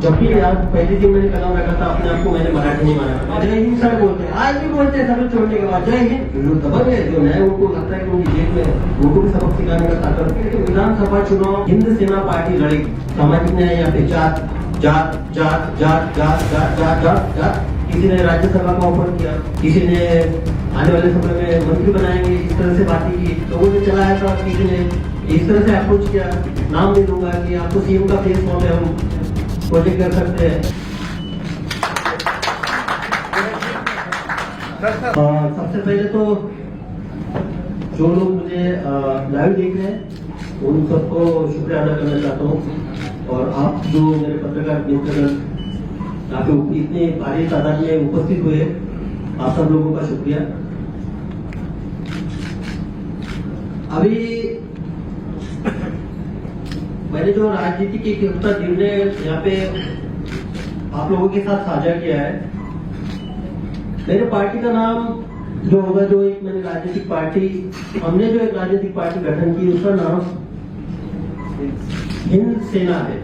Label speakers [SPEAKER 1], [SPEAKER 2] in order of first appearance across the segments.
[SPEAKER 1] जब भी आज पहले दिन मैंने कदम रखा था अपने आप को मैंने मराठी नहीं माना, जय हिंद सर बोलते हैं, आज भी बोलते हैं सब छोड़ने के बाद जय हिंद। जो दबंग है जो नए उनको लगता है कि उनकी जेब में उनको भी सबक सिखाने का ताकत है। तो विधानसभा चुनाव हिंद सेना पार्टी लड़ेगी। सामाजिक न्याय यहाँ पे जात जात जात जात जात जात जात जात जात किसी ने राज्यसभा का ऑफर किया, किसी ने आने वाले समय में मंत्री बनाएंगे इस तरह से बातें की, लोगों ने चलाया था, किसी ने इस तरह से अप्रोच किया, नाम दे दूंगा कि आपको सीएम का फेस फॉर्म है, हम प्रोजेक्ट कर सकते हैं। सबसे पहले तो जो लोग मुझे लाइव देख रहे हैं उन सबको शुक्रिया अदा करना चाहता हूँ, और आप जो मेरे पत्रकार मित्रगण यहाँ पे इतने भारी तादाद में उपस्थित हुए, आप सब लोगों का शुक्रिया। अभी मैंने जो राजनीति के कितना निर्णय यहाँ पे आप लोगों के साथ साझा किया है, मेरे पार्टी का नाम जो होगा, जो एक मैंने राजनीतिक पार्टी, हमने जो एक राजनीतिक पार्टी गठन की उसका नाम हिंद सेना है।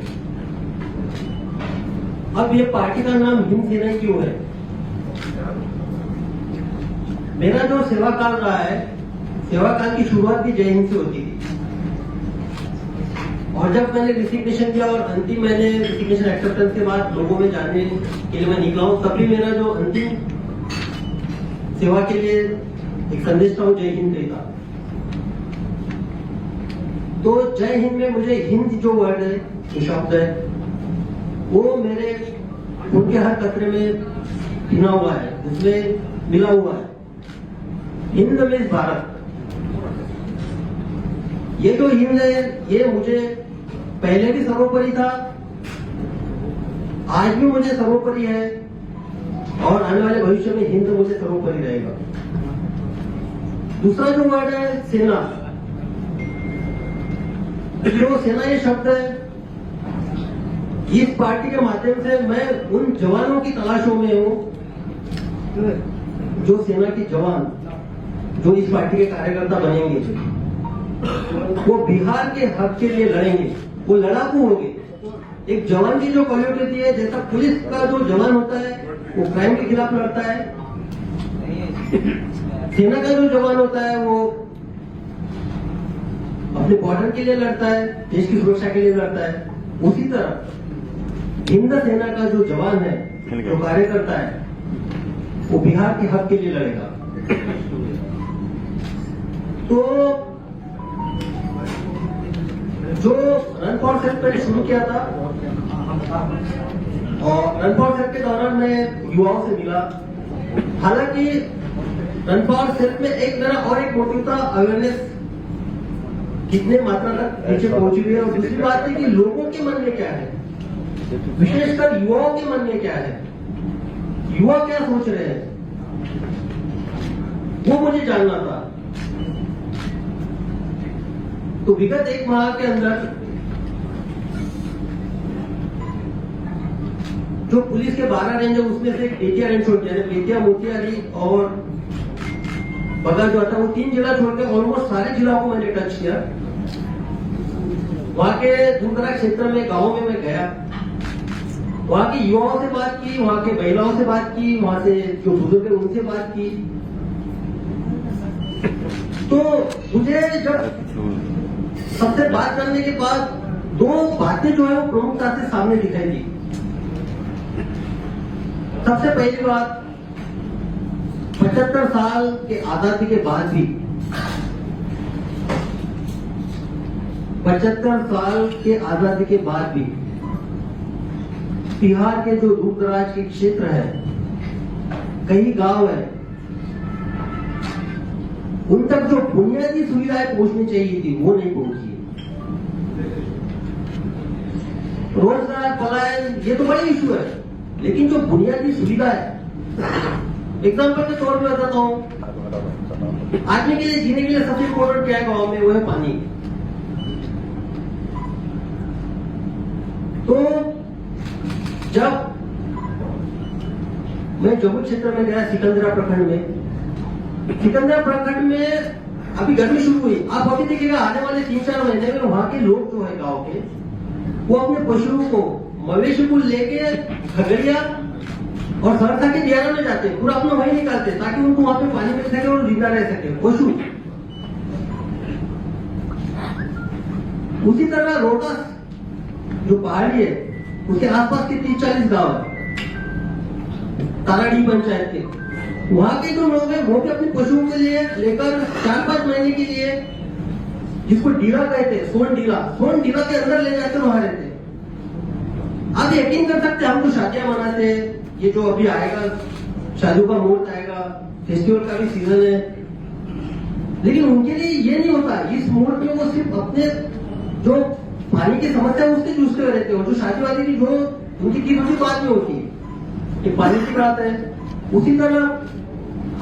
[SPEAKER 1] अब ये पार्टी का नाम हिंद सेना क्यों है? मेरा जो सेवा काल रहा है, सेवा काल की शुरुआत भी जय हिंद से होती थी, और जब मैंने रिसिग्नेशन किया और अंतिम मैंने रिसिग्नेशन एक्सेप्टेंस के बाद लोगों में जाने के लिए मैं निकला हूं, तब भी मेरा जो अंतिम सेवा के लिए एक संदेश था वो जय हिंद का था। तो जय हिंद में मुझे हिंद जो वर्ड है, जो शब्द है, वो मेरे उनके हर कतरे में पिना हुआ है, जिसमें मिला हुआ है। हिंद मीन्स भारत। ये जो हिंद है ये मुझे पहले भी सर्वोपरि था, आज भी मुझे सर्वोपरि है, और आने वाले भविष्य में हिंद मुझे सर्वोपरि रहेगा। दूसरा जो वर्ड है सेना, जो सेना ये शब्द है, इस पार्टी के माध्यम से मैं उन जवानों की तलाशों में हूं, जो सेना के जवान जो इस पार्टी के कार्यकर्ता बनेंगे, वो बिहार के हक के लिए लड़ेंगे, वो लड़ाकू होंगे। एक जवान की जो क्वालिटी होती है, जैसा पुलिस का जो जवान होता है वो क्राइम के खिलाफ लड़ता है, सेना का जो जवान होता है वो अपने बॉर्डर के लिए लड़ता है, देश की सुरक्षा के लिए लड़ता है। उसी तरह हिंद सेना का जो जवान है, जो कार्यकर्ता है, वो बिहार के हक के लिए लड़ेगा। तो जो रन फॉर सेल्फ मैंने शुरू किया था, और रन फॉर सेल्फ के दौरान मैं युवाओं से मिला। हालांकि रन फॉर सेल्फ में एक मेरा और एक मोटिव था, अवेयरनेस कितने मात्रा तक नीचे पहुंची हुई है, और दूसरी बात है कि लोगों के मन में क्या है, विशेषकर युवाओं के मन में क्या है, युवा क्या सोच रहे हैं, वो मुझे जानना था। तो विगत एक माह के अंदर जो पुलिस के 12 रेंज है उसमें से बेतिया रेंज छोड़ दिया, बेतिया, मोतिहारी और बगल जो था, वो 3 जिला छोड़ के ऑलमोस्ट सारे जिलों को मैंने टच किया। वहां के दूर-दराज क्षेत्र में, गांवों में मैं गया, वहां के युवाओं से बात की, वहां के महिलाओं से बात की, वहां से जो बुजुर्ग है उनसे बात की। तो मुझे जब सबसे बात करने के बाद 2 बातें जो है वो प्रमुखता से सामने दिखाई दी। सबसे पहली बात, 75 साल के आजादी के बाद भी, 75 साल के आजादी के बाद भी बिहार के जो दूर दराज के क्षेत्र है, कई गांव है, उन तक जो बुनियादी सुविधाएं पहुंचनी चाहिए थी वो नहीं पहुंची। रोजगार, पलायन, ये तो बड़ी इशू है, लेकिन जो बुनियादी सुविधा है, एग्जाम्पल के तौर पर बताता हूं, आदमी के लिए जीने के लिए सबसे इम्पोर्टेंट क्या है गांव में, वो है पानी। तो जब मैं जम्मू क्षेत्र में गया, सिकंदरा प्रखंड में, सिकंदरा प्रखंड में अभी गर्मी शुरू हुई, आप अभी देखिएगा आने वाले 3-4 महीने में वहां के लोग जो है गांव के, वो अपने पशुओं को मवेशी को लेके खगड़िया और सहरसा के दियारा में जाते हैं, पूरा अपना वही निकालते हैं ताकि उनको वहां पे पानी मिल सके और जिंदा रह सके पशु। उसी तरह रोहतास जो पहाड़ी है उसके आसपास के 30-40 गांव है ताराडी पंचायत के, वहां के जो लोग हैं वो भी अपने पशुओं के लिए लेकर 4-5 महीने के लिए, जिसको डीला कहते हैं, सोन डीला के अंदर ले जाकर वहां रहते हैं। आप यकीन कर सकते हैं, हम तो शादियां मनाते हैं, ये जो अभी आएगा शादियों का मुहूर्त आएगा, फेस्टिवल का भी सीजन है, लेकिन उनके लिए ये नहीं होता। इस मुहूर्त में वो सिर्फ अपने जो पानी की समस्या है उससे जूझते हुए रहते हो, जो शादी वादी की जो उनकी कीमती बात में होती है कि पानी की बात है। उसी तरह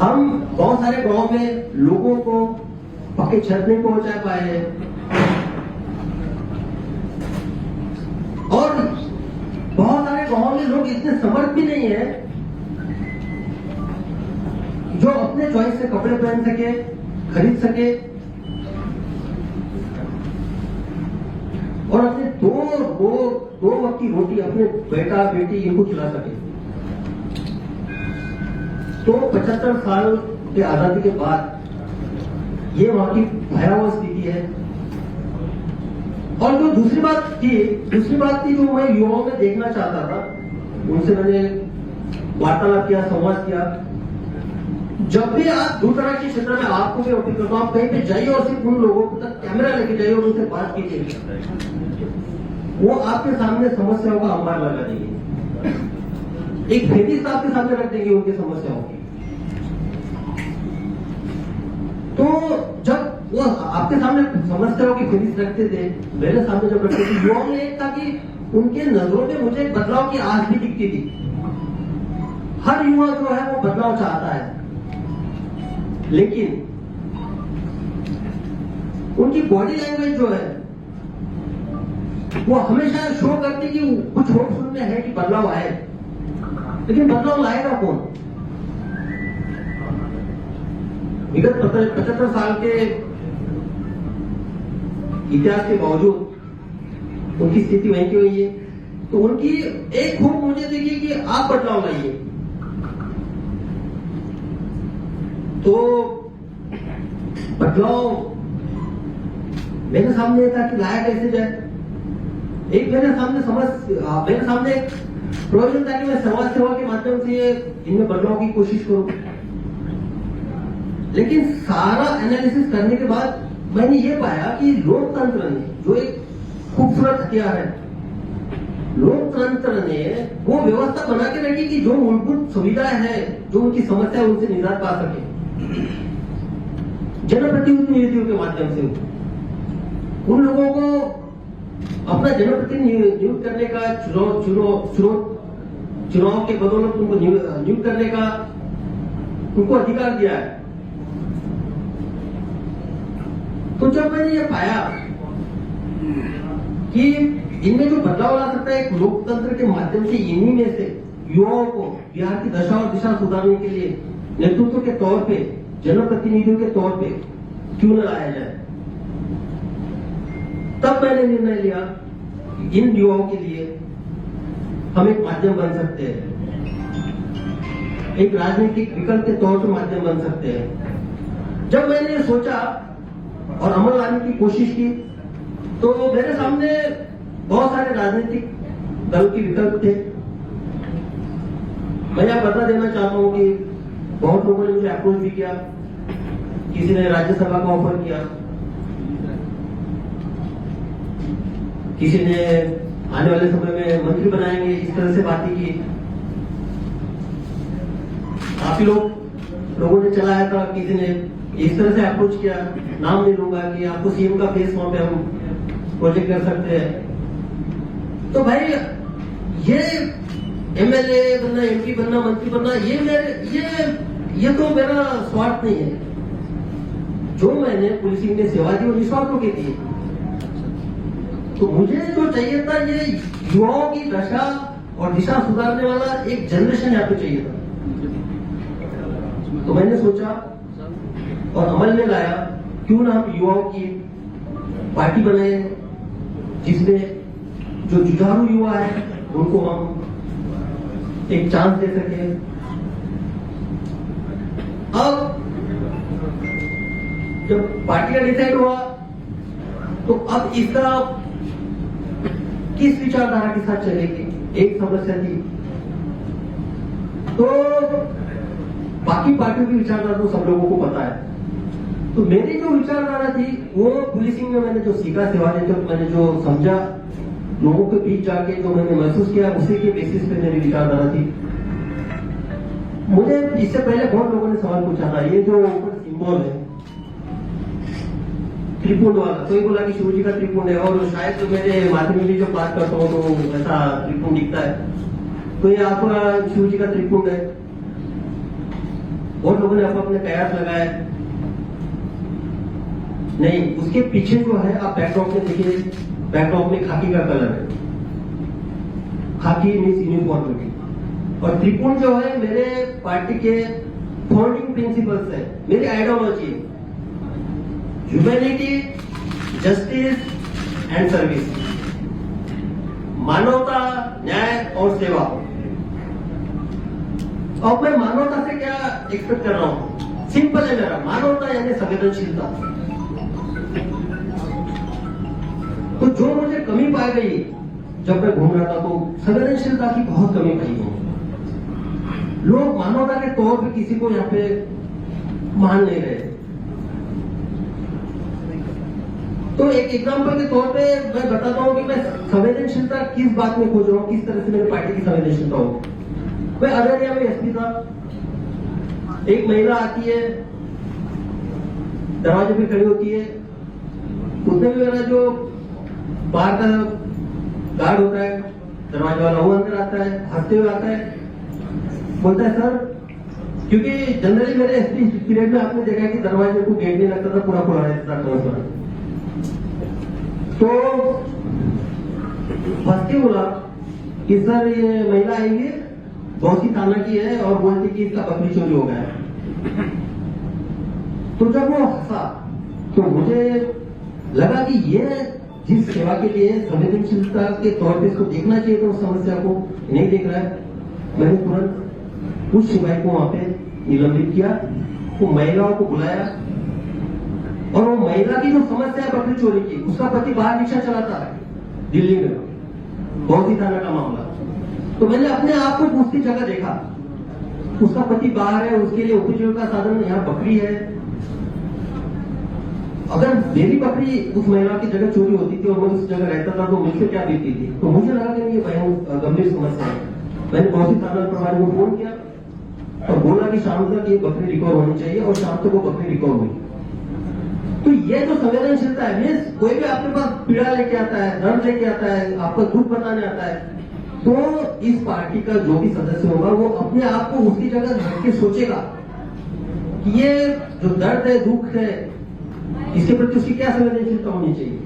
[SPEAKER 1] हम बहुत सारे गांव में लोगों को पक्के छत नहीं पहुंचा पाए हैं और बहुत सारे गांव में लोग इतने समर्थ भी नहीं है जो अपने चॉइस से कपड़े पहन सके, खरीद सके और अपने दो वक्त की रोटी अपने बेटा बेटी इनको खिला सके। तो 75 साल के आजादी के बाद ये वहां की भयावह स्थिति है। और जो दूसरी बात थी जो मैं युवाओं में देखना चाहता था, उनसे मैंने वार्तालाप किया, संवाद किया। जब भी आप दूर दराज के क्षेत्र में आपको भी अपील करता हूं, आप कहीं पे जाइए और सिर्फ उन लोगों तक कैमरा लेके जाइए और उनसे बात कीजिए, वो आपके सामने समस्याओं का अंबार लगा देंगे, एक फेटिस आपके सामने रख देंगे उनकी समस्याओं की। तो जब वो आपके सामने समस्याओं की फेटिस रखते थे, मेरे सामने जब रखते थे, युवाओं में एक था कि उनके नजरों में मुझे एक बदलाव की आस भी दिखती थी। हर युवा जो है वो बदलाव चाहता है, लेकिन उनकी बॉडी लैंग्वेज जो है वो हमेशा शो करती कि कुछ होप सुनने है कि बदलाव आए, लेकिन बदलाव लाएगा कौन? विगत 75 साल के इतिहास के बावजूद उनकी स्थिति वहीं की हुई है। तो उनकी एक होप मुझे देखिए कि आप बदलाव लाइए। तो बदलाव मेरे सामने था कि लाया कैसे जाए। एक मेरे सामने एक प्रयोजन था कि मैं समाज सेवा के माध्यम से इनमें बदलाव की कोशिश करूं। लेकिन सारा एनालिसिस करने के बाद मैंने ये पाया कि लोकतंत्र ने, जो एक खूबसूरत हथियार है, लोकतंत्र ने वो व्यवस्था बना के रखी कि जो मूलभूत सुविधाएं है, जो उनकी समस्या है, उनसे निजात पा सके जनप्रतिनिधियों के माध्यम से। उन लोगों को अपना जनप्रतिनिधि नियुक्त करने का, चुनाव के बदौलत उनको नियुक्त करने का उनको अधिकार दिया है। तो जब मैंने ये पाया कि इनमें जो बदलाव ला सकता है एक लोकतंत्र के माध्यम से, इन्हीं में से युवाओं को बिहार की दशा और दिशा सुधारने के लिए नेतृत्व के तौर पे, जनप्रतिनिधियों के तौर पे क्यों न लाया जाए, तब मैंने निर्णय लिया कि इन युवाओं के लिए हम एक माध्यम बन सकते हैं, एक राजनीतिक विकल्प के तौर पर माध्यम बन सकते हैं। जब मैंने ये सोचा और अमल लाने की कोशिश की, तो मेरे सामने बहुत सारे राजनीतिक दल के विकल्प थे। मैं यह बता देना चाहता हूं कि बहुत लोगों ने मुझे अप्रोच भी किया, किसी ने राज्यसभा का ऑफर किया, किसी ने आने वाले समय में मंत्री बनाएंगे, इस तरह से बातें की। काफी लोगों ने चलाया था, किसी ने इस तरह से अप्रोच किया, नाम नहीं लूंगा, कि आपको सीएम का फेस वहां पे हम प्रोजेक्ट कर सकते हैं। तो भाई ये एमएलए बनना, एमपी बनना, मंत्री बनना, ये तो मेरा स्वार्थ नहीं है। जो मैंने पुलिसिंग में सेवा दी वो निस्वार्थ होकर दी। तो मुझे जो चाहिए था, ये युवाओं की दशा और दिशा सुधारने वाला एक जनरेशन यहाँ पे चाहिए था। तो मैंने सोचा और अमल में लाया, क्यों ना हम युवाओं की पार्टी बनाए, जिसमें जो जुझारू युवा है उनको हम एक चांस दे सके। अब जब पार्टी का डिसाइड हुआ तो अब इसका किस विचारधारा के साथ चलेगी, एक समस्या थी। तो बाकी पार्टियों की विचारधारा तो सब लोगों को पता है। तो मेरी जो विचारधारा थी वो पुलिसिंग में मैंने जो सीखा, सेवानिवृत्त मैंने जो समझा, लोगों के बीच जाके जो मैंने महसूस किया, उसी के बेसिस पे मेरी विचारधारा थी। मुझे इससे पहले बहुत लोगों ने सवाल पूछा था, ये जो ऊपर सिंबल है त्रिपुंड वाला, कोई बोला कि शिव जी का त्रिपुंड है, और शायद तो मेरे माथे में भी जो बात करता हूँ तो ऐसा त्रिपुंड दिखता है, तो ये आपका शिव जी का त्रिपुंड है। बहुत लोगों ने अपने कयास लगाए, नहीं, उसके पीछे जो है आप बैकड्रॉप में देखिए, बैकड्रॉप में खाकी का कलर है, खाकी मीन्स यूनिफॉर्मिटी। और त्रिपुंड जो है मेरे पार्टी के फाउंडिंग प्रिंसिपल्स है, मेरी ideology, humanity, justice and service, मानवता, न्याय और सेवा। अब मैं मानवता से क्या एक्सपेक्ट कर रहा हूं? सिंपल है मेरा, मानवता यानी संवेदनशीलता। तो जो मुझे कमी पाई गई जब मैं घूम रहा था, तो संवेदनशीलता की बहुत कमी पाई गई। लोग मानवता के तौर पे किसी को यहाँ पे मान नहीं रहे। तो एक एग्जांपल के तौर पे मैं बताता हूँ कि मैं संवेदनशीलता किस बात में खोज रहा हूँ, किस तरह से मेरी पार्टी की संवेदनशीलता हो। मैं अररिया में एसपी था, एक महिला आती है, दरवाजे पे खड़ी होती है, उसने भी मेरा जो बाहर का गार्ड होता है, दरवाजे वाला, वो अंदर आता है, हंसते हुए आता है, बोलता है सर, क्योंकि जनरली मेरे एसपी पीरियड में आपने देखा है कि दरवाजे को गेट नहीं लगता था, पूरा खुला रहता था। तो हंसते बोला कि सर ये महिला आएंगी, बहुत ही ताना की है और बोलती कि इसका बकरी चोरी हो गया है। तो जब वो हंसा तो मुझे लगा कि ये जिस सेवा के लिए संवेदनशीलता के तौर पे इसको देखना चाहिए, तो उस समस्या को नहीं देख रहा है। मैंने तुरंत उस सिपाही को वहां पे निलंबित किया, वो महिलाओं को बुलाया, और वो महिला की जो समस्या है बकरी चोरी की, उसका पति बाहर रिक्शा चलाता है दिल्ली में, बहुत ही थाना का मामला। तो मैंने अपने आप को दूसरी जगह देखा, उसका पति बाहर है, उसके लिए उपजीविका का साधन यहाँ बकरी है। अगर मेरी बकरी उस महिला की जगह चोरी होती थी और मैं उस जगह रहता था तो मुझसे क्या बीतती थी। तो मुझे लगा कि ये भयानक गंभीर समस्या है। मैंने बहुत ही थाना प्रभारी को फोन किया और बोला कि शाम तक ये बकरी रिकवर होनी चाहिए, और शाम तक वो बकरी रिकवर हुई। तो ये जो संवेदनशीलता है, मीन्स कोई भी आपके पास पीड़ा लेके आता है, दर्द लेके आता है, आपका दुख बताने आता है, तो इस पार्टी का जो भी सदस्य होगा वो अपने आप को उसकी जगह रख के सोचेगा कि ये जो दर्द है, दुख है, इसके प्रति उसकी क्या संवेदनशीलता होनी चाहिए।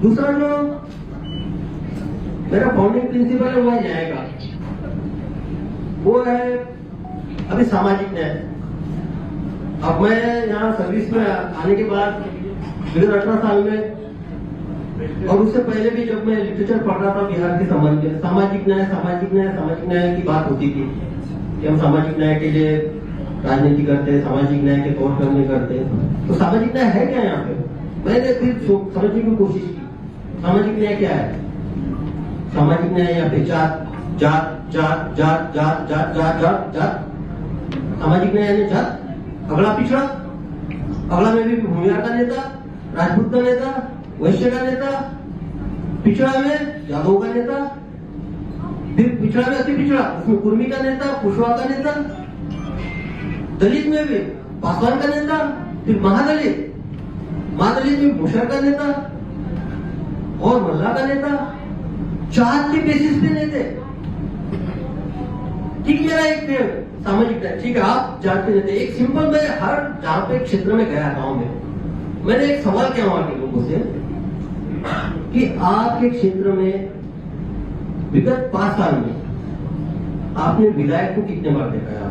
[SPEAKER 1] दूसरा जो मेरा फाउंडिंग प्रिंसिपल है वो है न्याय का, वो है अभी सामाजिक न्याय। अब मैं यहाँ सर्विस में आने के बाद 2018 साल में, और उससे पहले भी जब मैं लिटरेचर पढ़ रहा था बिहार के संबंध में, सामाजिक न्याय की बात होती थी कि हम सामाजिक न्याय के लिए राजनीति करते हैं, सामाजिक न्याय के तौर पर नहीं करते। तो सामाजिक न्याय है क्या यहाँ पे? मैंने फिर समझने की कोशिश की, सामाजिक न्याय क्या है। सामाजिक न्याय यहाँ पे जात जात जात जात जात जात जात जात जात सामाजिक न्याय यानी जात, अगला पिछड़ा, अगला में भी भूमिहार का नेता, राजपूत का नेता, वैश्य का नेता, पिछड़ा में यादव का नेता, फिर पिछड़ा में अति पिछड़ा, उसमें कुर्मी का नेता, कुशवाहा का नेता, दलित में भी पासवान का नेता, फिर महादलित, महादलित में मुशर का नेता और मल्ला का नेता, जात के बेसिस पे नेते। ठीक मेरा एक सामाजिक, ठीक है, आप जानते रहते। एक सिंपल, मैं हर जहां पे क्षेत्र में गया गांव में, मैंने एक सवाल किया वहां के लोगों से कि आपके क्षेत्र में विगत 5 साल में आपने विधायक को कितने बार देखा है?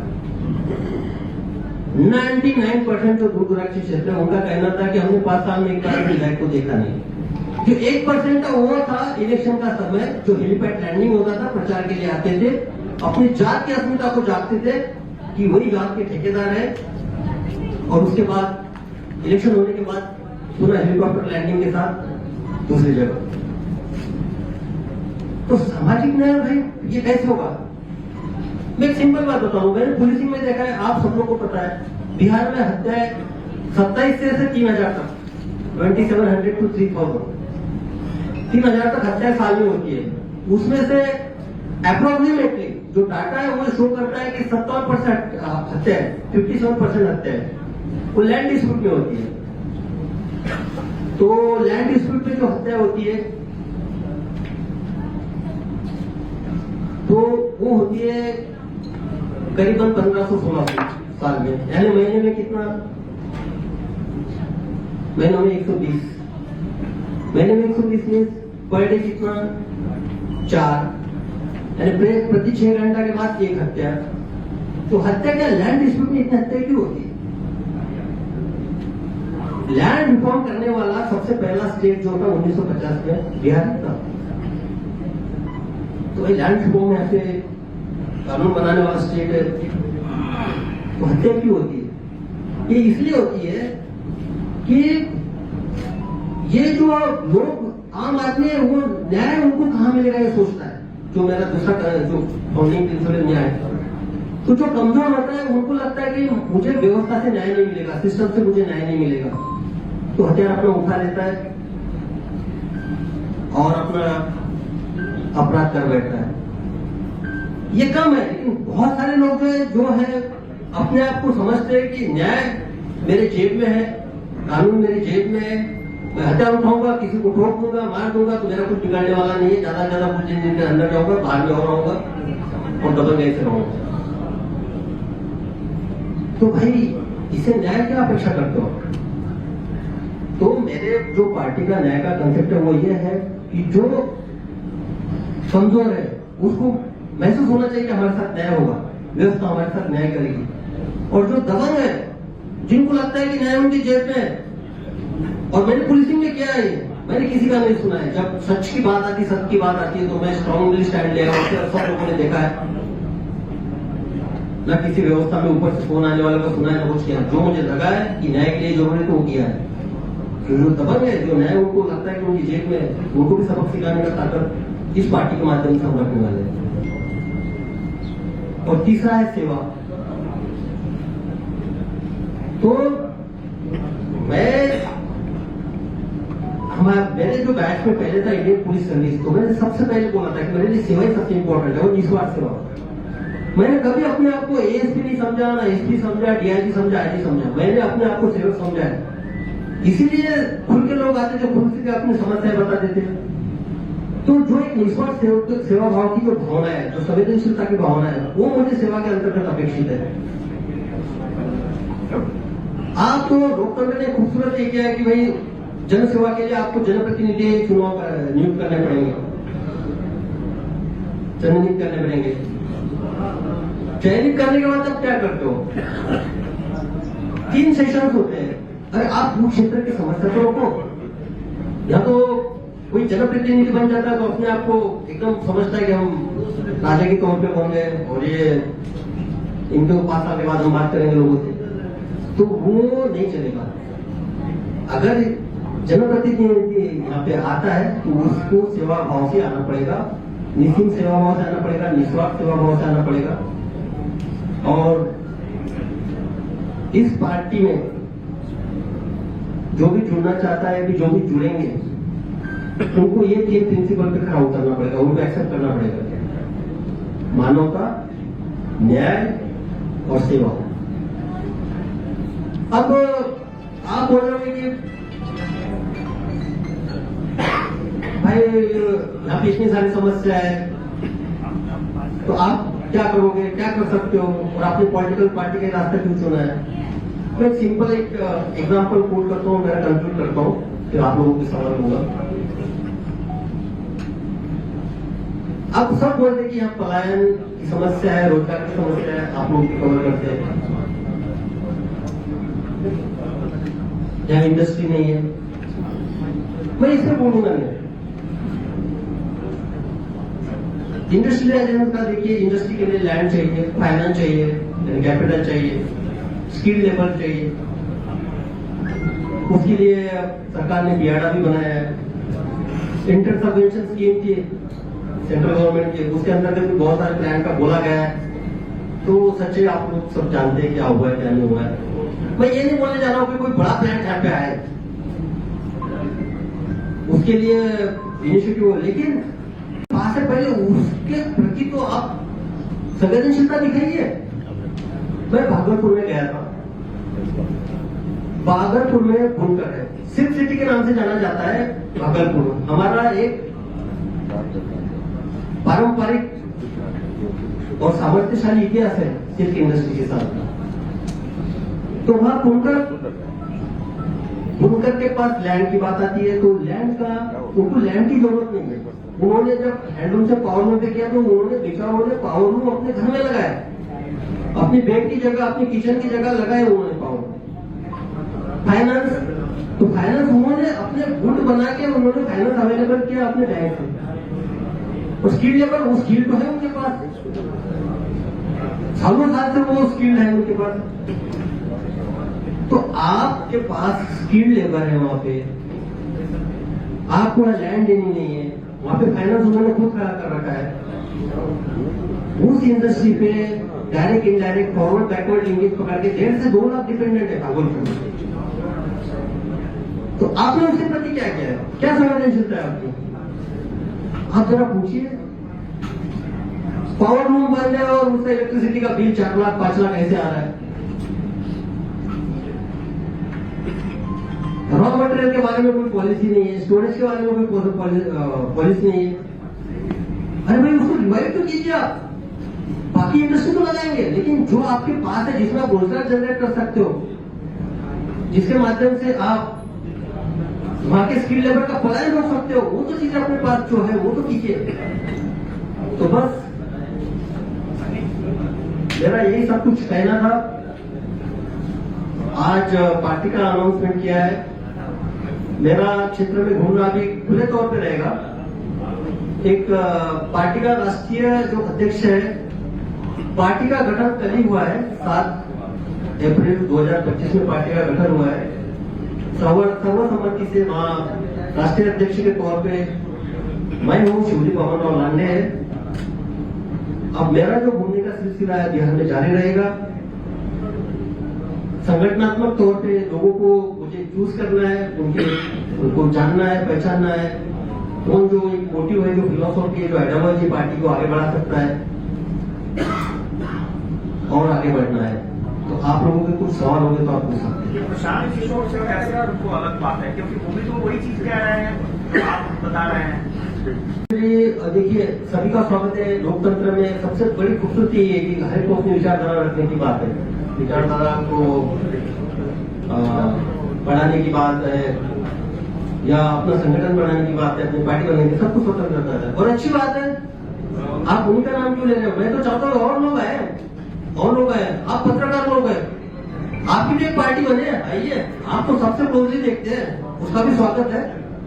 [SPEAKER 1] 99% जो दूर दराज के क्षेत्र है उनका कहना था कि हमने 5 साल में एक बार विधायक को देखा नहीं। जो 1% का वो था इलेक्शन का समय, जो हेलीपैड लैंडिंग होता था, प्रचार के लिए आते थे, अपनी जात की अस्मिता को जागते थे कि वही जात के ठेकेदार है, और उसके बाद इलेक्शन होने के बाद पूरा हेलीकॉप्टर लैंडिंग के साथ दूसरी जगह। तो सामाजिक न्याय भाई ये कैसे होगा? मैं एक सिंपल बात बताऊं, मैंने पुलिसिंग में देखा है, आप सब लोग को पता है, बिहार में हत्याएं 27 से 3000 तक, 2700 to 3000, 3000 तक हत्याएं साल में होती है। उसमें से अप्रोक्सीमेटली जो डाटा है वो शो करता है कि 57% हत्या है, 57% हत्या है वो लैंड डिस्प्यूट में होती है। तो लैंड डिस्प्यूट में जो हत्या होती है तो वो होती है करीबन 1500-1600 साल में, यानी महीने में कितना? महीनों में 120, महीने में 120 में पर डे कितना? 4, यानी प्रति 6 घंटा के बाद एक हत्या। तो हत्या क्या लैंड डिस्प्यूट में इतनी हत्या क्यों होती है? लैंड रिफॉर्म करने वाला सबसे पहला स्टेट जो था 1950 में बिहार था। तो लैंड रिफॉर्म में ऐसे कानून बनाने वाला स्टेट है, तो हत्या क्यों होती है? ये इसलिए होती है कि ये जो लोग आम आदमी है वो न्याय उनको कहां मिलेगा ये सोचता है। जो मेरा दूसरा जो फाउंडिंग प्रिंसिपल न्याय, तो जो कमजोर होता है उनको लगता है कि मुझे व्यवस्था से न्याय नहीं मिलेगा, सिस्टम से मुझे न्याय नहीं मिलेगा, तो हथियार अपना उठा लेता है और अपना अपराध कर बैठता है। ये कम है, लेकिन बहुत सारे लोग जो है अपने आप को समझते हैं कि न्याय मेरे जेब में है, कानून मेरी जेब में है, मैं हथियार उठाऊंगा, किसी को ठोक दूंगा, मार दूंगा, तो मेरा कुछ बिगाड़ने वाला नहीं है, ज्यादा से ज्यादा कुछ दिन के अंदर जाऊंगा, बाहर में और रहूंगा और डबल ऐसे रहूंगा। तो भाई इसे न्याय क्या अपेक्षा करते हो? तो मेरे जो पार्टी का न्याय का कंसेप्ट है वो ये है कि जो कमजोर है उसको महसूस होना चाहिए कि हमारे साथ न्याय होगा, व्यवस्था हमारे साथ न्याय करेगी, और जो दबंग है जिनको लगता है कि न्याय उनकी जेब में है, और मैंने पुलिसिंग में किया है, मैंने किसी का नहीं सुना है। जब सच की बात आती, सत्य की बात आती है तो मैं स्ट्रांगली स्टैंड लिया, सब लोगों ने देखा है, ना किसी व्यवस्था में ऊपर से फोन आने वाले को सुना है, ना कुछ किया। जो मुझे लगा है कि न्याय के लिए जरूरी है तो वो किया है। जो दबंग है, जो न्याय उनको लगता है कि उनकी जेब में, उनको भी सबक सिखाने का ताकत इस पार्टी के माध्यम से हम रखने वाले हैं। और तीसरा है सेवा। तो मेरे जो बैच में पहले था इंडियन पुलिस सर्विस, तो मैंने सबसे पहले बोला था कि मेरे लिए सेवा ही सबसे इंपॉर्टेंट है, और निस्वार्थ सेवा। मैंने कभी अपने आप को एएसपी नहीं समझा, ना एसपी समझा, डीआईजी समझा, आईजी समझा, मैंने अपने आप को सेवक समझा है। इसीलिए खुल के लोग आते जो खुल के अपनी समस्याएं बता देते हैं। तो जो एक निस्वार्थ सेवा भाव की जो भावना है, जो संवेदनशीलता की भावना है, वो मुझे सेवा के अंतर्गत अपेक्षित है। आप तो लोकतंत्र ने खूबसूरत ये किया है कि भाई जन सेवा के लिए आपको जनप्रतिनिधि चुनाव नियुक्त करने पड़ेंगे, चयनित करने पड़ेंगे। चयनित करने के बाद आप क्या करते हो? 3 सेशन होते हैं। अरे आप भू क्षेत्र की समस्या को रोको, या तो कोई जनप्रतिनिधि बन जाता है तो अपने आप को एकदम समझता है कि हम राजा के तौर पे बन गए और ये इनके 5 साल के बाद हम बात करेंगे लोगों से, तो वो नहीं चलेगा। अगर जनप्रतिनिधि यहाँ पे आता है तो उसको सेवा भाव से आना पड़ेगा, निःस्वार्थ सेवा भाव से आना पड़ेगा, निस्वार्थ सेवा भाव से आना पड़ेगा। और इस पार्टी में जो भी जुड़ना चाहता है, कि जो भी जुड़ेंगे, उनको ये 3 प्रिंसिपल पे खड़ा उतरना पड़ेगा, उनको एक्सेप्ट करना पड़ेगा: मानवता, न्याय और सेवा। अब आप बोल रहे कि भाई यहाँ पे इतनी सारी समस्या है, तो आप क्या करोगे, क्या कर सकते हो, और आपने पॉलिटिकल पार्टी का रास्ता क्यों चुना है? मैं सिंपल एक एग्जांपल कोट करता हूँ, मेरा कंक्लूड करता हूँ, फिर आप लोगों के सवाल होगा। आप सब बोलते हैं कि यहाँ पलायन की समस्या है, रोजगार की समस्या है, आप लोग भी कवर करते हैं। यहाँ इंडस्ट्री नहीं है, मैं इससे बोलूंगा नहीं। इंडस्ट्रियल एजेंट का देखिए, इंडस्ट्री के लिए लैंड चाहिए, फाइनेंस चाहिए, कैपिटल चाहिए, स्किल लेबर चाहिए। उसके लिए सरकार ने बियाडा भी बनाया है, इंटर सबवेंशन स्कीम थी सेंट्रल गवर्नमेंट की, उसके अंदर भी बहुत सारे प्लान का बोला गया है। तो सच्चे आप लोग सब जानते हैं क्या हुआ है क्या नहीं हुआ है। मैं ये नहीं बोलने जा रहा हूँ कि कोई बड़ा प्लान यहाँ पे आए, उसके लिए इनिशिएटिव हो, लेकिन पास से पहले उसके प्रति तो आप संवेदनशीलता दिखाइए। मैं भागलपुर में गया था, भागलपुर में बुनकर है, सिल्क सिटी के नाम से जाना जाता है भागलपुर। हमारा एक पारंपरिक और सामर्थ्यशाली इतिहास है सिल्क इंडस्ट्री के साथ। तो वहां बुनकर के पास लैंड की बात आती है, तो लैंड का उनको लैंड की जरूरत नहीं है। उन्होंने जब हैंडलूम से पावर लूम पे किया तो उन्होंने बेचारों ने पावर लूम अपने घर में लगाया, अपनी बेड की जगह, अपनी किचन की जगह लगाए उन्होंने पावर। फाइनेंस, तो फाइनेंस उन्होंने अपने गुड बना के उन्होंने फाइनेंस अवेलेबल किया अपने बैंक से। और स्किल लेबर, वो स्किल तो है उनके पास, सालों साल से वो स्किल है उनके पास। तो आपके पास स्किल लेबर है वहां पे, आपको लैंड देनी नहीं है, वहां पे फाइनेंस उन्होंने खुद खड़ा कर रखा है। उस इंडस्ट्री पे direct indirect forward backward linkage पकड़ के 1.5 से 2 लाख डिपेंडेंट है भागलपुर में। तो आपने उसके प्रति क्या किया है, क्या संवेदनशीलता है आपकी? आप जरा पूछिए, पावर लूम बंद है और उससे इलेक्ट्रिसिटी का बिल 4 लाख 5 लाख ऐसे आ रहा है। रॉ मटेरियल के बारे में कोई पॉलिसी नहीं है, स्टोरेज के बारे में कोई पॉलिसी नहीं है। अरे भाई उसको रिवाइव तो कीजिए आप, बाकी इंडस्ट्री तो लगाएंगे, लेकिन जो आपके पास है जिसमें आप रोजगार जनरेट कर सकते हो, जिसके माध्यम से आप वहां के स्किल लेबर का पलायन रोक सकते हो, वो तो चीजें अपने पास जो है वो तो कीजिए। तो बस मेरा यही सब कुछ कहना था। आज पार्टी का अनाउंसमेंट किया है, मेरा क्षेत्र में घूमना भी खुले तौर पे रहेगा। एक पार्टी का राष्ट्रीय जो अध्यक्ष है, पार्टी का गठन कल ही हुआ है, 7 अप्रैल 2025 में पार्टी का गठन हुआ है। सर्वसम्मति से वहां राष्ट्रीय अध्यक्ष के तौर पे मैं हूँ, शिवजी पवन और लांडे है। अब मेरा जो घूमने का सिलसिला है बिहार में जारी रहेगा। संगठनात्मक तौर पे लोगों को मुझे चूज करना है, उनको जानना है, पहचानना है, कौन जो एक मोटिव है, जो फिलोसॉफी है, जो आइडियोलॉजी पार्टी को आगे बढ़ा सकता है और आगे बढ़ना है। तो आप लोगों के कुछ सवाल होंगे तो आप पूछ सकते हैं।
[SPEAKER 2] प्रशांत किशोर से कैसे उनको अलग बात है, क्योंकि वो भी तो वही चीज कह रहे हैं जो आप बता रहे हैं।
[SPEAKER 1] देखिए, सभी का स्वागत है। लोकतंत्र में सबसे बड़ी खूबसूरती ये है कि हर को अपनी विचारधारा रखने की बात है, विचारधारा को बढ़ाने की बात है या अपना संगठन बढ़ाने की बात है, अपनी पार्टी बनाने की, सब कुछ स्वतंत्रता है और अच्छी बात है। आप उन्हीं का नाम क्यों ले रहे हो? मैं तो चाहता हूँ और लोग आए, आप पत्रकार लोग हैं, आपकी भी एक पार्टी बने, आइए। आप तो सबसे क्लोजली देखते हैं, उसका भी स्वागत है।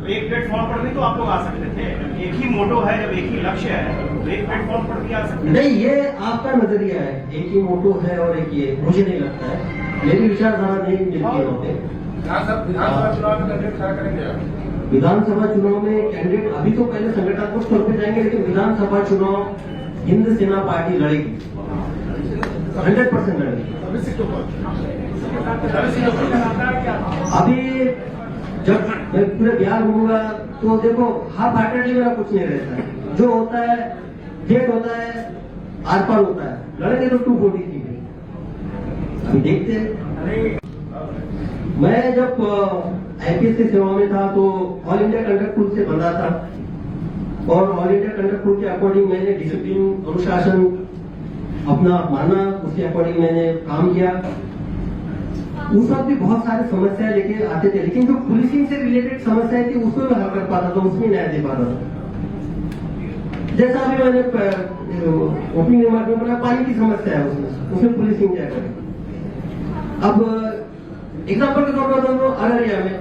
[SPEAKER 2] एक प्लेटफॉर्म पर भी तो आप लोग आ सकते थे, एक ही मोटो है, जब एक ही लक्ष्य है तो एक प्लेटफॉर्म पर भी आ सकते।
[SPEAKER 1] नहीं, ये आपका नजरिया है, एक ही मोटो है और एक ये, मुझे नहीं लगता है, मेरी विचारधारा नहीं मिलती है।
[SPEAKER 2] विधानसभा चुनाव में कैंडिडेट खड़ा करेंगे?
[SPEAKER 1] विधानसभा चुनाव में कैंडिडेट अभी तो पहले संगठनात्मक तौर पर जाएंगे, लेकिन विधानसभा चुनाव हिंद सेना पार्टी लड़ेगी, 100% लड़ेगी। अभी जब मैं पूरे बिहार घूमूंगा तो देखो, हाफ हार्टेडली मेरा कुछ नहीं रहता है, जो होता है डेट होता है, आर पार होता है, लड़ेंगे तो 240 अभी देखते हैं। मैं जब आईपीएस की सेवा में था तो ऑल इंडिया कंडक्ट रूल से बंधा था और ऑल इंडिया कंडक्ट रूल के अकॉर्डिंग मैंने डिसिप्लिन, अनुशासन अपना माना, उसके अकॉर्डिंग मैंने काम किया। उस वक्त भी बहुत सारी समस्याएं लेके आते थे, लेकिन जो पुलिसिंग से रिलेटेड समस्याएं थी उसमें मैं हल कर पाता था, उसमें न्याय दे पाता था। जैसा अभी मैंने ओपनिंग रिमार्क में बोला, पानी की समस्या है, उसमें पुलिसिंग क्या करे। अब एग्जाम्पल के तौर पर अररिया में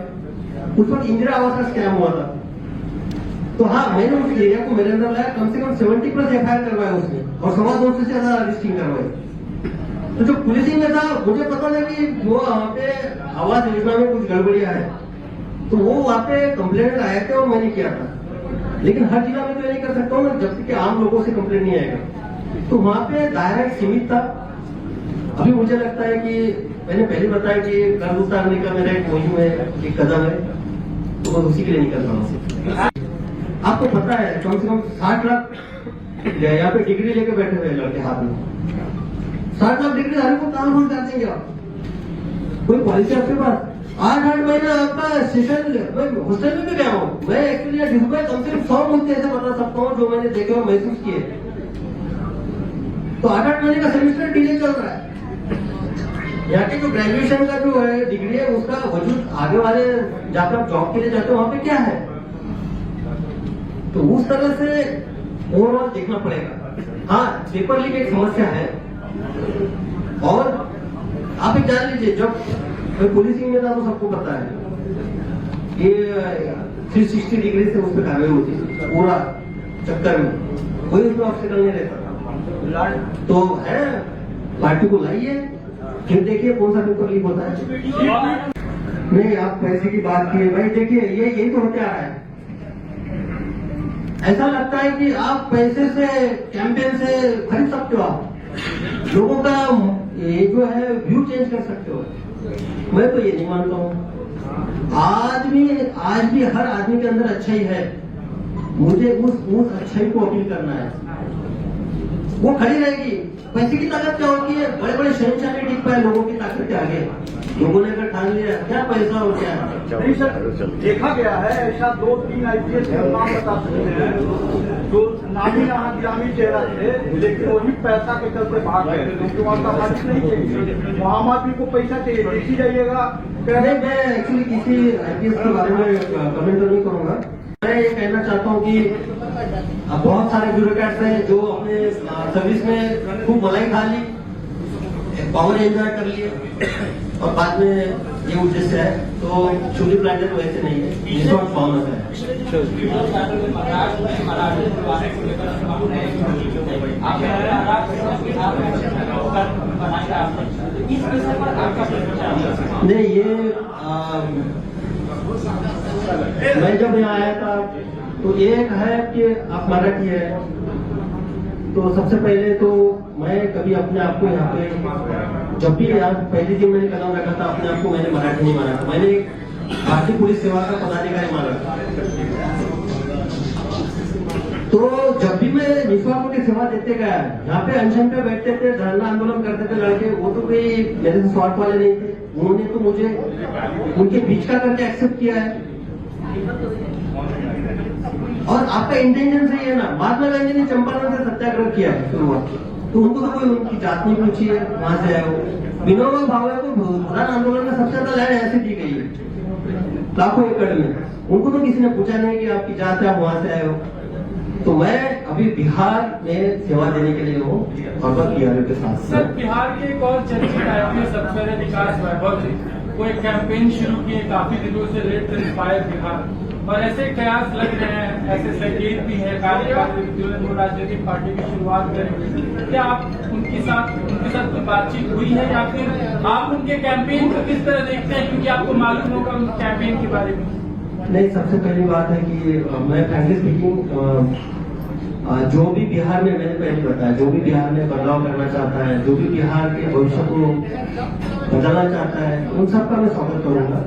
[SPEAKER 1] उस वक्त इंदिरा आवास का स्कैम हुआ था। तो हाँ, मैंने उस एरिया को मेरे अंदर लाया, कम से कम 70+ FIR करवाया उसने और 250 से ज्यादा रजिस्ट्रिंग करवाई। तो जो पुलिसिंग में था, मुझे पता था कि वो वहाँ पे आवास योजना में कुछ गड़बड़ियां है, तो वो वहाँ पे कंप्लेंट आए थे और मैंने किया था। लेकिन हर जिला में तो नहीं कर सकता हूँ ना, जब तक कि आम लोगों से कंप्लेंट नहीं आएगा। तो वहाँ पे दायरा सीमित था। अभी मुझे लगता है कि मैंने पहले बताया कि कर्ज उतारने का मेरा एक मुहिम है, एक कदम है, तो मैं उसी के लिए निकल रहा हूँ। आपको पता है कम से कम 60 लाख यहाँ पे डिग्री लेके बैठे हुए लड़के हाथ में। 60 लाख डिग्री हर को कहाँ रोज जाते हैं आप? कोई पॉलिसी आपके पास? 8-8 महीना आपका सेशन, मैं हॉस्टल में भी गया हूँ। मैं एक्चुअली डिस्प्ले कम से कम 100 मुद्दे ऐसे बता सकता हूँ जो मैंने देखे और महसूस किए। तो 8-8 महीने का सेमेस्टर डिले चल रहा है। यहाँ के जो ग्रेजुएशन का जो है डिग्री है, उसका वजूद आगे वाले जहाँ आप जॉब के लिए जाते हो वहां पे क्या है? तो उस तरह से ओवरऑल देखना पड़ेगा। हाँ, पेपर लीक एक समस्या है। और आप एक जान लीजिए, जब मैं पुलिसिंग में था तो सबको पता है ये 360 डिग्री से उस पर कार्रवाई होती है पूरा चक्कर में, कोई उसमें ऑब्स्टिकल नहीं रहता। तो है, पार्टी को लाइए, फिर देखिए कौन सा पेपर लीक होता है। नहीं, आप पैसे की बात किए भाई, देखिए यही तो होते आ रहा है। ऐसा लगता है कि आप पैसे से, कैंपेन से खरीद सकते हो, आप लोगों का ये जो है व्यू चेंज कर सकते हो। मैं तो ये नहीं मानता हूँ। आज भी हर आदमी के अंदर अच्छाई है, मुझे उस अच्छाई को अपील करना है, वो खड़ी रहेगी। पैसे की ताकत क्या होती है? बड़े बड़े शहंशाह नहीं टिक पाए लोगों की ताकत के आगे। लोगों ने अगर ठान लिया क्या पैसा और क्या है।
[SPEAKER 3] नहीं सर, देखा गया है ऐसा 2-3 IPS के नाम बता सकते हैं जो नामी गिरामी चेहरा थे, लेकिन वही पैसा के चलते भाग गए, क्योंकि वहाँ का मालिक नहीं चाहिए, वहाँ आदमी को पैसा चाहिए। देखी जाइएगा,
[SPEAKER 1] मैं एक्चुअली किसी IPS के बारे में कमेंट तो नहीं करूंगा। मैं ये कहना चाहता हूँ कि बहुत सारे ब्यूरोक्रेट्स हैं जो अपने सर्विस में खूब मलाई खा ली, पावर एंजॉय कर लिए और बाद में ये उद्देश्य है। तो चूली प्लांटर वैसे नहीं है, रिसोर्ट फॉर्म है। नहीं, ये मैं जब यहाँ आया था तो एक है कि आप मराठी है, तो सबसे पहले तो मैं कभी अपने आप को यहाँ पे, जब भी यार पहले दिन मैंने कदम रखा था, अपने आप को मैंने मराठी नहीं माना था, मैंने भारतीय पुलिस सेवा का पदाधिकारी माना था। तो जब भी मैं निस्वार्थ की सेवा देते गया, यहाँ पे अनशन पे बैठते थे, धरना आंदोलन करते थे लड़के, वो तो कोई मेरे से स्वार्थ वाले नहीं थे, उन्होंने तो मुझे उनके बीच का करके एक्सेप्ट किया है। और आपका इंटेंशन सही है ना। महात्मा गांधी ने चंपारण से सत्याग्रह किया है शुरुआत, तो उनको तो कोई उनकी जात नहीं पूछी है, वहां से आए हो। विनोबा भावे को भूदान आंदोलन में सबसे ज्यादा लैंड ऐसी दी गई है, लाखों एकड़ में, उनको तो किसी ने पूछा नहीं कि आपकी जात है, आप वहां से आए हो। तो मैं अभी बिहार में सेवा देने के लिए हूँ और बिहार के साथ।
[SPEAKER 4] सर, बिहार के एक और चर्चित IPS अफसर है विकास वैभव जी, वो एक कैंपेन शुरू किए काफी दिनों से, लेट इंस्पायर बिहार, और ऐसे कयास लग रहे हैं, ऐसे संकेत भी है कार्यकारी व्यक्तियों ने राजनीतिक पार्टी की शुरुआत करी। क्या आप उनके साथ कोई बातचीत हुई है, या फिर आप उनके कैंपेन को किस तरह देखते हैं, क्योंकि आपको मालूम होगा उन कैंपेन के बारे में?
[SPEAKER 1] नहीं, सबसे पहली बात है कि मैं फ्रैंकली स्पीकिंग, जो भी बिहार में, मैंने पहले बताया, जो भी बिहार में बदलाव करना चाहता है, जो भी बिहार के भविष्य को बदलना चाहता है, उन सबका मैं स्वागत करूंगा।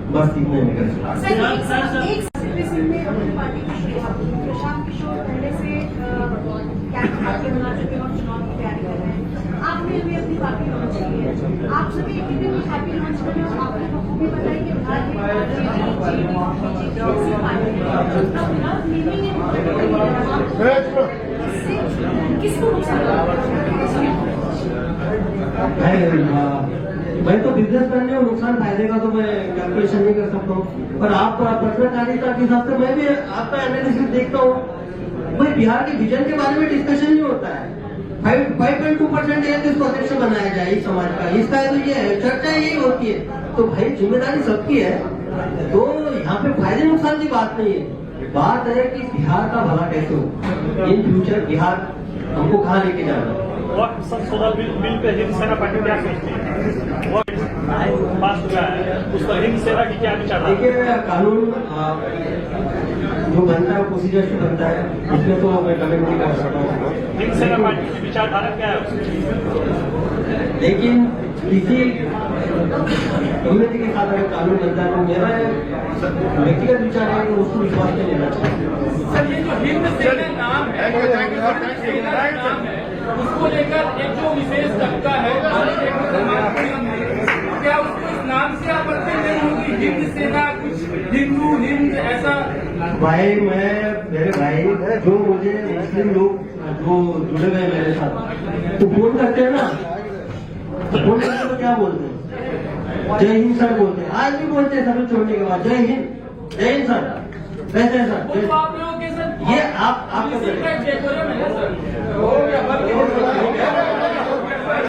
[SPEAKER 1] बस इतना ही कर सकता।
[SPEAKER 5] आपने भी अपनी पार्टी लॉन्च की है, आप सभी एक दिन पार्टी लॉन्च करें और आपने बखूबी बताई कि किसको नुकसान
[SPEAKER 1] मैं तो बिजनेस करने और नुकसान फायदे का तो मैं कैलकुलेशन नहीं कर सकता हूँ, पर आप पत्रकारिता के हिसाब से मैं भी आपका एनालिसिस देखता हूँ। भाई बिहार के विजन के बारे में डिस्कशन नहीं होता है। 5.2% है तो इसको अध्यक्ष बनाया जाए इस समाज का, इसका तो ये है, चर्चा यही होती है। तो भाई जिम्मेदारी सबकी है, तो यहाँ पे फायदे नुकसान की बात नहीं है, बात है कि बिहार का भला कैसे हो, इन फ्यूचर बिहार हमको कहाँ लेके जाना है।
[SPEAKER 6] वक्त संशोधन बिल पे हिंद सेना पार्टी क्या सोचती है? वो पास हुआ है, उस पर हिंद सेना की क्या विचार है?
[SPEAKER 1] देखिए कानून जो बनता है प्रोसीजर से बनता है, उसमें तो मैं कमेंट नहीं कर सकता हूँ।
[SPEAKER 6] हिंद सेना पार्टी की विचारधारा क्या है उसकी?
[SPEAKER 1] लेकिन किसी कम्युनिटी के साथ अगर कानून बनता है तो मेरा व्यक्तिगत विचार है कि उसको विश्वास नहीं लेना चाहिए।
[SPEAKER 4] सर ये जो हिंद सेना नाम है, सेना नाम है, उसको लेकर एक जो विशेष तबका है क्या उसको इस नाम से आपत्ति नहीं होगी? हिंद सेना कुछ हिंदू हिंद ऐसा।
[SPEAKER 1] भाई मेरे भाई जो मुझे मुस्लिम लोग जो जुड़े हुए हैं मेरे साथ तो फोन करते हैं ना, तो फोन करते तो क्या बोलते हैं? जय हिंद सर बोलते हैं, आज भी बोलते हैं सब छोड़ने के बाद जय हिंद सर, कैसे सर?
[SPEAKER 4] वो तो आप लोगों के सर
[SPEAKER 1] ये आप
[SPEAKER 4] डेकोरम है ना सर।